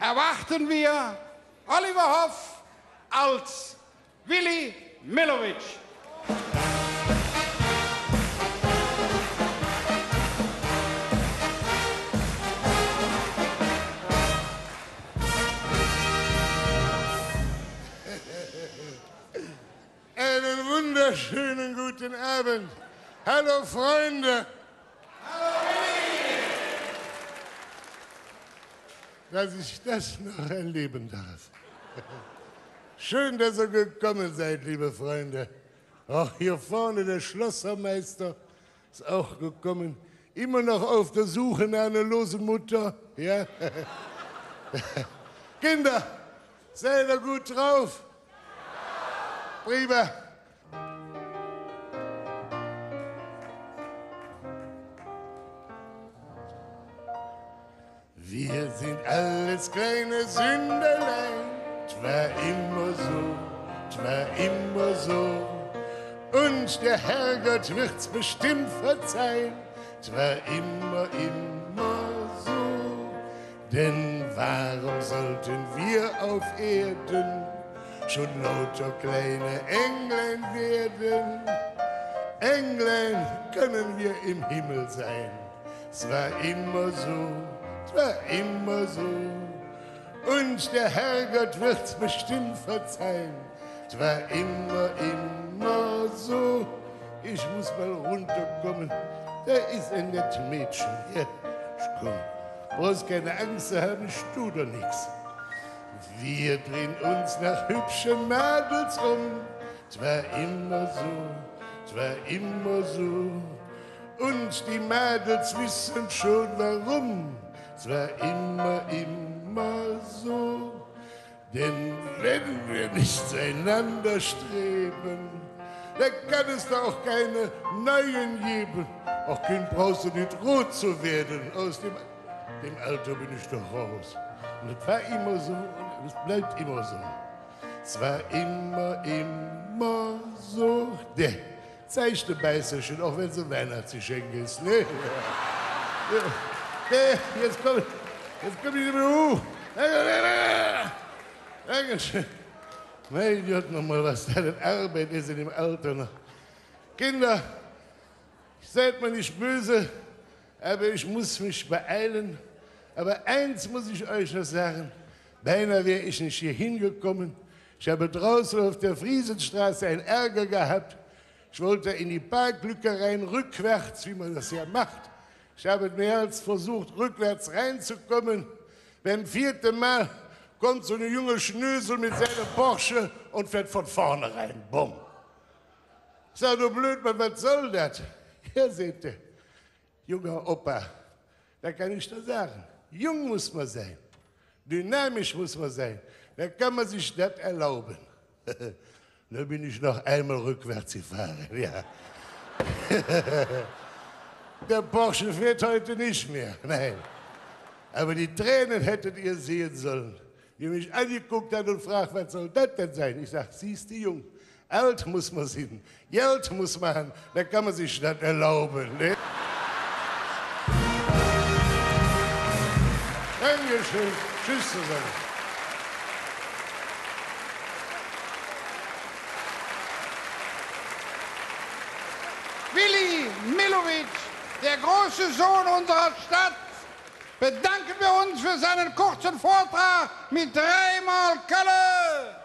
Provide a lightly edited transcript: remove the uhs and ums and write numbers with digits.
erwarten wir Oliver Hoff als Willy Millowitsch. Einen wunderschönen guten Abend. Hallo, Freunde. Hallo, Willy. Dass ich das noch erleben darf. Schön, dass ihr gekommen seid, liebe Freunde. Auch hier vorne der Schlossermeister ist auch gekommen. Immer noch auf der Suche nach einer losen Mutter. Ja? Kinder, seid ihr gut drauf? Prima. Wir sind alles kleine Sünderlein, t'war immer so. Und der Herrgott wird's bestimmt verzeihen, t'war immer so. Denn warum sollten wir auf Erden schon lauter kleine Englein werden? Englein können wir im Himmel sein. Es war immer so. Und der Herrgott wird's bestimmt verzeihen. Es war immer so. Ich muss mal runterkommen. Da ist ein nettes Mädchen. Ja, ich komm. Brauchst keine Angst zu haben, ich tu doch nix. Wir drehen uns nach hübschen Mädels um. Es war immer so. Und die Mädels wissen schon warum. Es war immer so. Denn wenn wir nicht zueinander streben, dann kann es da auch keine neuen geben. Auch Kind brauchst du nicht rot zu werden. Aus dem Alter bin ich doch raus. Und es war immer so und es bleibt immer so. Es war immer so. Der zeigte Beißerchen, auch wenn es ein Weihnachtsgeschenk ist. Ne? Ja. Jetzt komm ich nicht mehr hoch. Dankeschön. Mein Gott, nochmal, was da denn Arbeit ist in dem Alter noch. Kinder, seid mir nicht böse, aber ich muss mich beeilen. Aber eins muss ich euch noch sagen. Beinahe wäre ich nicht hier hingekommen. Ich habe draußen auf der Friesenstraße einen Ärger gehabt. Ich wollte in die Parklücke rein, rückwärts, wie man das ja macht. Ich habe mehr als versucht, rückwärts reinzukommen. Beim 4. Mal kommt so eine junge Schnösel mit seinem Porsche und fährt von vorne rein. Bumm. Ich sage, du Blödmann, was soll das? Hier seht ihr, junger Opa, da kann ich nur sagen, jung muss man sein, dynamisch muss man sein, da kann man sich das erlauben. Da bin ich noch einmal rückwärts gefahren, ja. Der Porsche fährt heute nicht mehr, nein. Aber die Tränen hättet ihr sehen sollen. Die mich angeguckt hat und fragt, was soll das denn sein? Ich sag, siehst du, Jung, alt muss man sein, Geld muss man haben, da kann man sich das erlauben. Ne? Dankeschön, tschüss zusammen. Willy Millowitsch, der große Sohn unserer Stadt, bedanken wir uns für seinen kurzen Vortrag mit 3-mal Kölle.